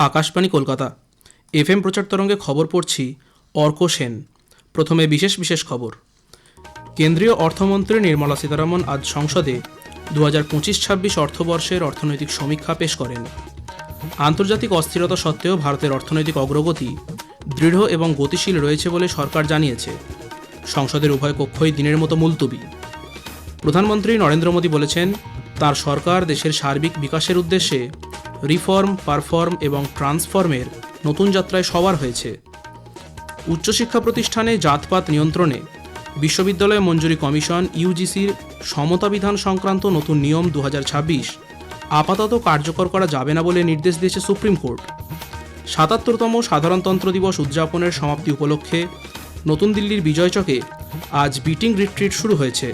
Akashvani Kolkata FM প্রচার তরঙ্গে খবর পড়ছি অর্ক সেন। প্রথমে বিশেষ বিশেষ খবর। কেন্দ্রীয় অর্থমন্ত্রী নির্মলা সীতারামন আজ সংসদে 2025-26 অর্থবর্ষের অর্থনৈতিক সমীক্ষা পেশ করেন। আন্তর্জাতিক অস্থিরতা সত্ত্বেও ভারতের অর্থনৈতিক অগ্রগতি দৃঢ় এবং গতিশীল রয়েছে বলে সরকার জানিয়েছে। সংসদের উভয় কক্ষই দিনের মতো মুলতবি। প্রধানমন্ত্রী নরেন্দ্র মোদী বলেছেন, তার সরকার দেশের সার্বিক বিকাশের উদ্দেশ্যে রিফর্ম, পারফর্ম এবং ট্রান্সফর্মের নতুন যাত্রায় সওয়ার হয়েছে। উচ্চশিক্ষা প্রতিষ্ঠানে জাতপাত নিয়ন্ত্রণে বিশ্ববিদ্যালয় মঞ্জুরি কমিশন ইউজিসির সমতা বিধান সংক্রান্ত নতুন নিয়ম 2026 আপাতত কার্যকর করা যাবে না বলে নির্দেশ দিয়েছে সুপ্রিম কোর্ট। ৭৭তম সাধারণতন্ত্র দিবস উদযাপনের সমাপ্তি উপলক্ষে নতুন দিল্লির বিজয়চকে আজ বিটিং রিট্রিট শুরু হয়েছে।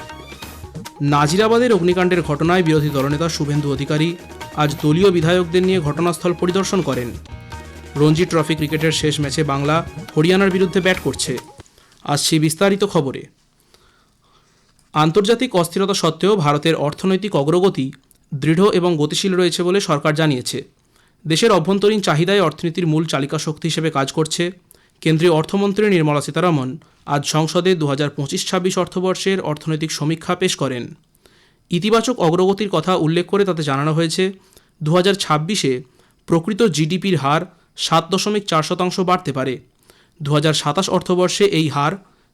নাজিরাবাদের অগ্নিকাণ্ডের ঘটনায় বিরোধী দলনেতা শুভেন্দু অধিকারী আজ দলীয় বিধায়কদের নিয়ে ঘটনাস্থল পরিদর্শন করেন। রঞ্জি ট্রফি ক্রিকেটের শেষ ম্যাচে বাংলা হরিয়ানার বিরুদ্ধে ব্যাট করছে। আসছি বিস্তারিত খবরে। আন্তর্জাতিক অস্থিরতা সত্ত্বেও ভারতের অর্থনৈতিক অগ্রগতি দৃঢ় এবং গতিশীল রয়েছে বলে সরকার জানিয়েছে। দেশের অভ্যন্তরীণ চাহিদায় অর্থনীতির মূল চালিকা শক্তি হিসেবে কাজ করছে। কেন্দ্রীয় অর্থমন্ত্রী নির্মলা সীতারামন আজ সংসদে 2025-26 অর্থবর্ষের অর্থনৈতিক সমীক্ষা পেশ করেন। ইতিবাচক অগ্রগতির কথা উল্লেখ করে তাতে জানানো হয়েছে, 2026-এ প্রকৃত জিডিপির হার 7.4% বাড়তে পারে। 2027 অর্থবর্ষে এই হার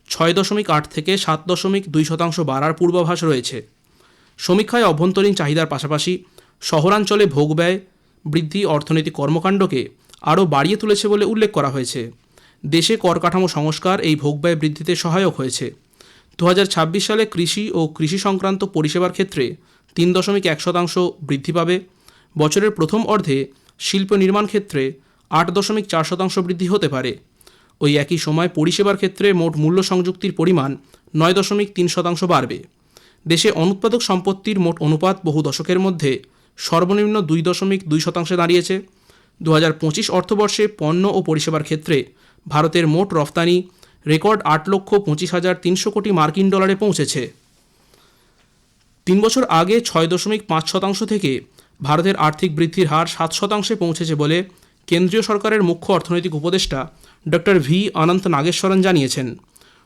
6.8 থেকে 7.2% বাড়ার পূর্বাভাস রয়েছে। সমীক্ষায় অভ্যন্তরীণ চাহিদার পাশাপাশি শহরাঞ্চলে ভোগব্যয় বৃদ্ধি অর্থনৈতিক কর্মকাণ্ডকে আরও বাড়িয়ে তুলেছে বলে উল্লেখ করা হয়েছে। দেশে কর কাঠামো সংস্কার এই ভোগব্যয় বৃদ্ধিতে সহায়ক হয়েছে। 2026 সালে কৃষি ও কৃষি সংক্রান্ত পরিষেবার ক্ষেত্রে 3.1% বৃদ্ধি পাবে। বছরের প্রথম অর্ধে শিল্প নির্মাণ ক্ষেত্রে 8.4% বৃদ্ধি হতে পারে। ওই একই সময় পরিষেবার ক্ষেত্রে মোট মূল্য সংযুক্তির পরিমাণ 9.3% বাড়বে। দেশে অনুৎপাদক সম্পত্তির মোট অনুপাত বহু দশকের মধ্যে সর্বনিম্ন 2.2% দাঁড়িয়েছে। 2025 অর্থবর্ষে পণ্য ও পরিষেবার ক্ষেত্রে ভারতের মোট রফতানি রেকর্ড 8,25,300 কোটি মার্কিন ডলারে পৌঁছেছে। 3 বছর আগে 6.5% থেকে ভারতের আর্থিক বৃদ্ধির হার 7%-এ পৌঁছেছে বলে কেন্দ্রীয় সরকারের মুখ্য অর্থনৈতিক উপদেষ্টা ডক্টর ভি অনন্ত নাগেশ্বরন জানিয়েছেন।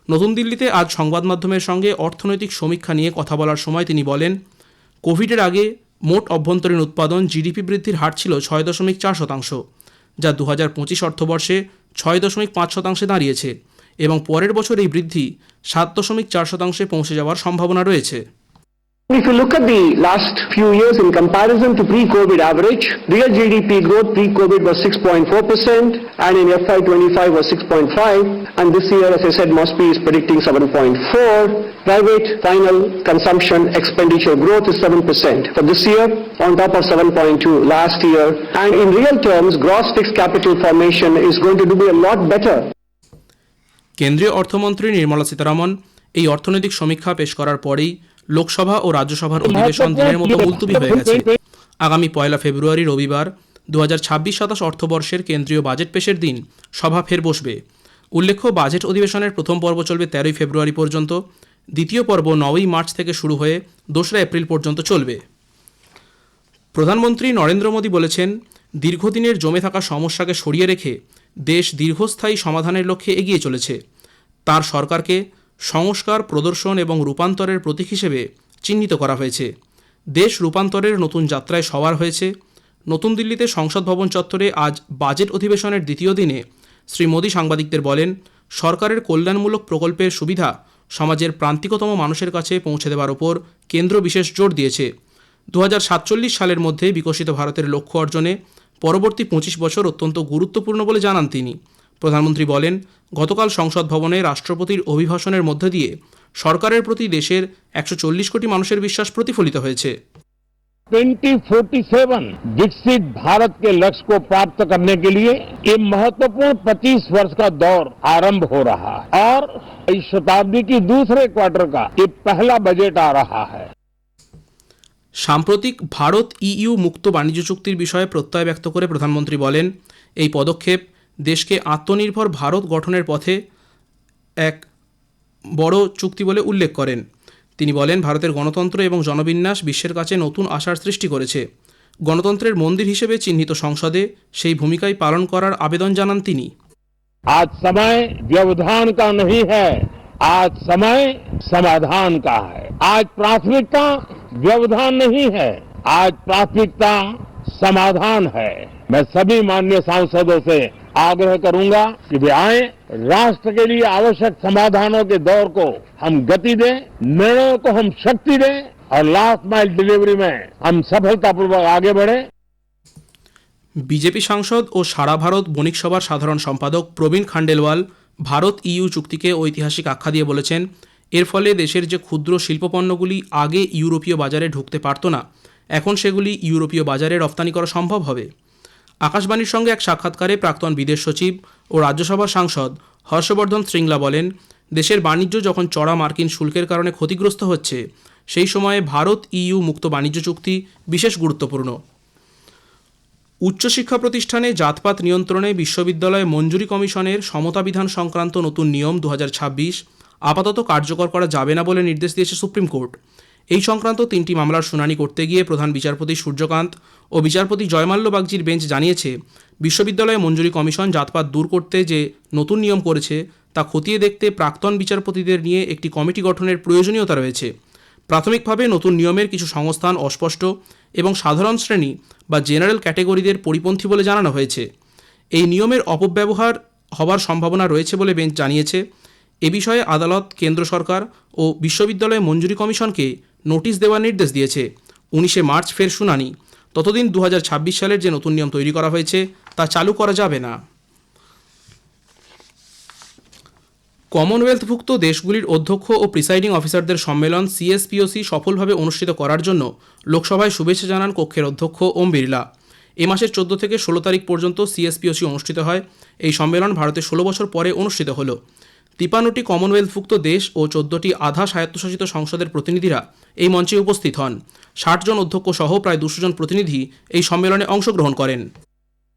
নতুন দিল্লিতে আজ সংবাদ মাধ্যমের সঙ্গে অর্থনৈতিক সমীক্ষা নিয়ে কথা বলার সময় তিনি বলেন, কোভিডের আগে মোট অভ্যন্তরীণ উৎপাদন জিডিপি বৃদ্ধির হার ছিল 6.4%, যা 2025 অর্থবর্ষে 6.5%-এ দাঁড়িয়েছে এবং পরের বছর এই বৃদ্ধি 7.4%-এ পৌঁছে যাওয়ার সম্ভাবনা রয়েছে। If you look at the last few years in comparison to pre-COVID average, real GDP growth pre-COVID was 6.4% and in FY25 was 6.5, and this year, as I said, Mosby is predicting 7.4. Private final consumption expenditure growth is 7% for this year on top of 7.2 last year, and in real terms gross fixed capital formation is going to be a lot better. কেন্দ্রীয় অর্থমন্ত্রী নির্মলা সীতারামন এই অর্থনৈতিক সমীক্ষা পেশ করার পরেই লোকসভা ও রাজ্যসভার অধিবেশন দিনের মতো মুলতবি হয়ে গেছে। আগামী 1 ফেব্রুয়ারি রবিবার 2026-27 অর্থবর্ষের কেন্দ্রীয় বাজেট পেশের দিন সভা ফের বসবে। উল্লেখ্য, বাজেট অধিবেশনের প্রথম পর্ব চলবে 13 ফেব্রুয়ারি পর্যন্ত, দ্বিতীয় পর্ব 9 মার্চ থেকে শুরু হয়ে 2 এপ্রিল পর্যন্ত চলবে। প্রধানমন্ত্রী নরেন্দ্র মোদী বলেছেন, দীর্ঘদিনের জমে থাকা সমস্যাকে সরিয়ে রেখে দেশ দীর্ঘস্থায়ী সমাধানের লক্ষ্যে এগিয়ে চলেছে। তার সরকারকে সংস্কার, প্রদর্শন এবং রূপান্তরের প্রতীক হিসেবে চিহ্নিত করা হয়েছে। দেশ রূপান্তরের নতুন যাত্রায় সওয়ার হয়েছে। নতুন দিল্লিতে সংসদ ভবন চত্বরে আজ বাজেট অধিবেশনের দ্বিতীয় দিনে শ্রী মোদী সাংবাদিকদের বলেন, সরকারের কল্যাণমূলক প্রকল্পের সুবিধা সমাজের প্রান্তিকতম মানুষের কাছে পৌঁছে দেওয়ার ওপর কেন্দ্র বিশেষ জোর দিয়েছে। 2047 সালের মধ্যে বিকশিত ভারতের লক্ষ্য অর্জনে পরবর্তী 25 বছর অত্যন্ত গুরুত্বপূর্ণ বলে জানান তিনি। প্রধানমন্ত্রী বলেন, গতকাল সংসদ ভবনে রাষ্ট্রপতির অভিভাষণের মধ্য দিয়ে সরকারের প্রতি দেশের 140 কোটি মানুষের বিশ্বাস প্রতিফলিত হয়েছে। 2047 विकसित भारत के लक्ष्य को प्राप्त करने के लिए ये महत्वपूर्ण 25 वर्ष का दौर आरंभ हो रहा है और इस शताब्दी की दूसरे क्वार्टर का ये पहला बजट आ रहा है। সাম্প্রতিক ভারত ইইউ মুক্ত বাণিজ্য চুক্তির বিষয়ে প্রত্যয় ব্যক্ত করে প্রধানমন্ত্রী বলেন, এই পদক্ষেপ দেশকে আত্মনির্ভর ভারত গঠনের পথে এক বড় চুক্তি বলে উল্লেখ করেন। তিনি বলেন, ভারতের গণতন্ত্র এবং জনবিন্যাস বিশ্বের কাছে নতুন আশার সৃষ্টি করেছে। গণতন্ত্রের মন্দির হিসেবে চিহ্নিত সংসদে সেই ভূমিকাই পালন করার আবেদন জানান তিনি। आज समय व्यवधान का नहीं है, आज समय समाधान का है। आज प्राथमिकता व्यवधान नहीं है, आज प्राथमिकता समाधान है। मैं सभी माननीय सांसदों से आग्रह करूंगा कि वे आए, राष्ट्र के लिए आवश्यक समाधानों के दौर को हम गति दें, निर्णयों को हम शक्ति दें और लास्ट माइल डिलीवरी में हम सफलतापूर्वक आगे बढ़े। বিজেপি সাংসদ ও সারা ভারত বণিক সভার সাধারণ সম্পাদক প্রবীণ খান্ডেলওয়াল ভারত ইইউ চুক্তিকে ঐতিহাসিক আখ্যা দিয়ে বলেছেন, এর ফলে দেশের যে ক্ষুদ্র শিল্পপণ্যগুলি আগে ইউরোপীয় বাজারে ঢুকতে পারত না, এখন সেগুলি ইউরোপীয় বাজারে রপ্তানি করা সম্ভব হবে। আকাশবাণীর সঙ্গে এক সাক্ষাৎকারে প্রাক্তন বিদেশ সচিব ও রাজ্যসভার সাংসদ হর্ষবর্ধন শ্রিংলা বলেন, দেশের বাণিজ্য যখন চড়া মার্কিন শুল্কের কারণে ক্ষতিগ্রস্ত হচ্ছে, সেই সময়ে ভারত ইইউ মুক্ত বাণিজ্য চুক্তি বিশেষ গুরুত্বপূর্ণ। উচ্চশিক্ষা প্রতিষ্ঠানে জাতপাত নিয়ন্ত্রণে বিশ্ববিদ্যালয় মঞ্জুরি কমিশনের সমতা বিধান সংক্রান্ত নতুন নিয়ম 2026 আপাতত কার্যকর করা যাবে না বলে নির্দেশ দিয়েছে সুপ্রিম কোর্ট। এই সংক্রান্ত 3টি মামলার শুনানি করতে গিয়ে প্রধান বিচারপতি সূর্যকান্ত ও বিচারপতি জয়মাল্য বাগচির বেঞ্চ জানিয়েছে, বিশ্ববিদ্যালয় মঞ্জুরি কমিশন জাতপাত দূর করতে যে নতুন নিয়ম করেছে তা খতিয়ে দেখতে প্রাক্তন বিচারপতিদের নিয়ে একটি কমিটি গঠনের প্রয়োজনীয়তা রয়েছে। প্রাথমিকভাবে নতুন নিয়মের কিছু সংস্থান অস্পষ্ট এবং সাধারণ শ্রেণী বা জেনারেল ক্যাটেগরিদের পরিপন্থী বলে জানানো হয়েছে। এই নিয়মের অপব্যবহার হবার সম্ভাবনা রয়েছে বলে বেঞ্চ জানিয়েছে। এ বিষয়ে আদালত কেন্দ্র সরকার ও বিশ্ববিদ্যালয় মঞ্জুরি কমিশনকে নোটিশ দেওয়ার নির্দেশ দিয়েছে। 19শে মার্চ ফের শুনানি। ততদিন 2026 সালের যে নতুন নিয়ম তৈরি করা হয়েছে তা চালু করা যাবে না। কমনওয়েলথভুক্ত দেশগুলির অধ্যক্ষ ও প্রিসাইডিং অফিসারদের সম্মেলন সিএসপিওসি সফলভাবে অনুষ্ঠিত করার জন্য লোকসভায় শুভেচ্ছা জানান কক্ষের অধ্যক্ষ ওম বিড়লা। এ মাসের 14 থেকে 16 তারিখ পর্যন্ত সিএসপিওসি অনুষ্ঠিত হয়। এই সম্মেলন ভারতে 16 বছর পরে অনুষ্ঠিত হল। 53টি কমনওয়েলথভুক্ত দেশ ও 14টি আধা স্বায়ত্তশাসিত সংসদের প্রতিনিধিরা এই মঞ্চে উপস্থিত হন। 60 জন অধ্যক্ষ সহ প্রায় 200 জন প্রতিনিধি এই সম্মেলনে অংশগ্রহণ করেন।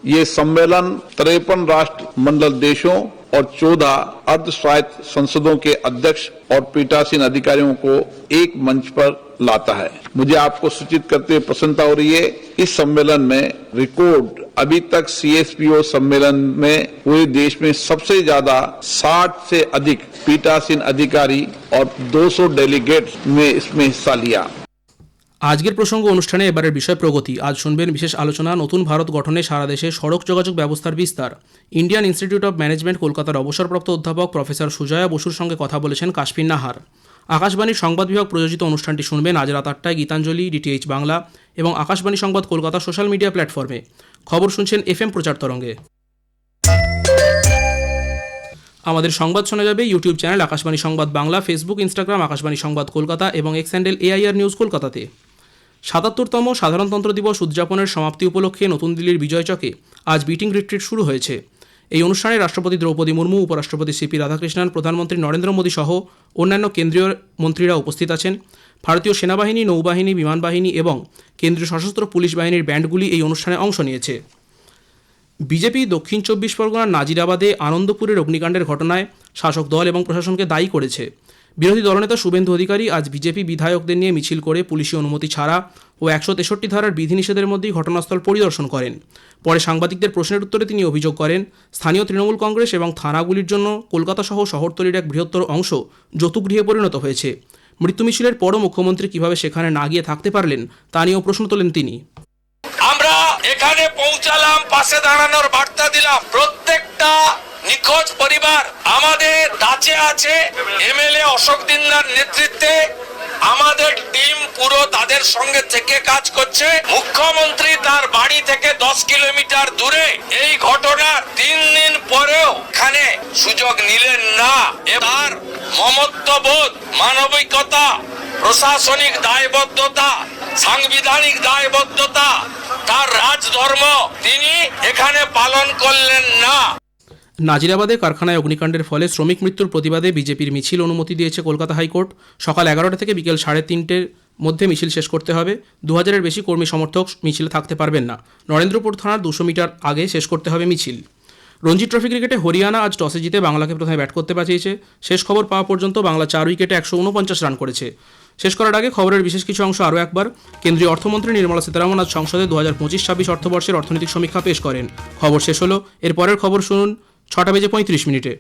ये सम्मेलन 53 राष्ट्रमंडल देशों और 14 अर्ध स्वायत्त संसदों के अध्यक्ष और पीठासीन अधिकारियों को एक मंच पर लाता है। मुझे आपको सूचित करते हुए प्रसन्नता हो रही है, इस सम्मेलन में रिकॉर्ड अभी तक सीएसपीओ सम्मेलन में पूरे देश में सबसे ज्यादा 60 से अधिक पीठासीन अधिकारी और 200 डेलीगेट्स ने इसमें हिस्सा लिया। আজকের প্রসঙ্গ অনুষ্ঠানে এবারের বিষয় প্রগতি। আজ শুনবেন বিশেষ আলোচনা, নতুন ভারত গঠনে সারা দেশে সড়ক যোগাযোগ ব্যবস্থার বিস্তার। ইন্ডিয়ান ইনস্টিটিউট অব ম্যানেজমেন্ট কলকাতার অবসরপ্রাপ্ত অধ্যাপক প্রফেসর সুজয়া বসুর সঙ্গে কথা বলেছেন কাশফিন নাহার। আকাশবাণীর সংবাদ বিভাগ প্রযোজিত অনুষ্ঠানটি শুনবেন আজ রাত 8টায় গীতাঞ্জলি, ডিটিএইচ বাংলা এবং আকাশবাণী সংবাদ কলকাতা সোশ্যাল মিডিয়া প্ল্যাটফর্মে। খবর শুনছেন এফএম প্রচার তরঙ্গে। আমাদের সংবাদ শোনা যাবে ইউটিউব চ্যানেল আকাশবাণী সংবাদ বাংলা, ফেসবুক, ইনস্টাগ্রাম আকাশবাণী সংবাদ কলকাতা এবং এক্স হ্যান্ডেল এআইআর নিউজ কলকাতাতে। 77তম সাধারণতন্ত্র দিবস উদযাপনের সমাপ্তি উপলক্ষে নতুন দিল্লির বিজয়চকে আজ বিটিং রিট্রিট শুরু হয়েছে। এই অনুষ্ঠানে রাষ্ট্রপতি দ্রৌপদী মুর্মু, উপরাষ্ট্রপতি সিপি রাধাকৃষ্ণন, প্রধানমন্ত্রী নরেন্দ্র মোদী সহ অন্যান্য কেন্দ্রীয় মন্ত্রীরা উপস্থিত আছেন। ভারতীয় সেনাবাহিনী, নৌবাহিনী, বিমান বাহিনী এবং কেন্দ্রীয় সশস্ত্র পুলিশ বাহিনীর ব্যান্ডগুলি এই অনুষ্ঠানে অংশ নিয়েছে। বিজেপি দক্ষিণ 24 পরগনার নাজিরাবাদে আনন্দপুরের অগ্নিকাণ্ডের ঘটনায় শাসক দল এবং প্রশাসনকে দায়ী করেছে। বিরোধী দলনেতা শুভেন্দু অধিকারী আজ বিজেপি বিধায়কদের নিয়ে মিছিল করে পুলিশি অনুমতি ছাড়া ও 163 ধারার বিধিনিষেধের মধ্যেই ঘটনাস্থল পরিদর্শন করেন। পরে সাংবাদিকদের প্রশ্নের উত্তরে তিনি অভিযোগ করেন, স্থানীয় তৃণমূল কংগ্রেস এবং থানাগুলির জন্য কলকাতা সহ শহরতলির এক বৃহত্তর অংশ যৌতুকগৃহে পরিণত হয়েছে। মৃত্যু মিছিলের পরও মুখ্যমন্ত্রী কিভাবে সেখানে না গিয়ে থাকতে পারলেন তা নিয়েও প্রশ্ন তোলেন তিনি। আমরা এখানে পৌঁছালাম, পাশে দাঁড়ানোর বার্তা দিলাম। প্রত্যেকটা নিখোঁজ পরিবার আমাদের কাছে আছে। এমএলএ অশোক দিন্দার নেতৃত্বে আমাদের টিম পুরো তাদের সঙ্গে থেকে কাজ করছে। মুখ্যমন্ত্রী তার বাড়ি থেকে 10 কিলোমিটার দূরে এই ঘটনার 3 দিন পরেও এখানে সুযোগ নিলেন না। এবার মমত্ববোধ, মানবিকতা, প্রশাসনিক দায়বদ্ধতা, সাংবিধানিক দায়বদ্ধতা, তার রাজধর্ম তিনি এখানে পালন করলেন না। নাজিরাবাদে কারখানায় অগ্নিকাণ্ডের ফলে শ্রমিক মৃত্যুর প্রতিবাদে বিজেপির মিছিল অনুমতি দিয়েছে কলকাতা হাইকোর্ট। সকাল 11টা থেকে বিকেল 3:30-র মধ্যে মিছিল শেষ করতে হবে। 2000-এর বেশি কর্মী সমর্থক মিছিলে থাকতে পারবেন না। নরেন্দ্রপুর থানার 200 মিটার আগে শেষ করতে হবে মিছিল। রঞ্জি ট্রফি ক্রিকেটে হরিয়ানা আজ টসে জিতে বাংলাকে প্রথমে ব্যাট করতে বাঁচিয়েছে। শেষ খবর পাওয়া পর্যন্ত বাংলা 4 উইকেটে 149 রান করেছে। শেষ করার আগে খবরের বিশেষ কিছু অংশ আরও একবার। কেন্দ্রীয় অর্থমন্ত্রী নির্মলা সীতারামন আজ সংসদে 2025-26 অর্থবর্ষের অর্থনৈতিক সমীক্ষা পেশ করেন। খবর শেষ হলো। এর পরের খবর শুনুন 6:35 মিনিটে।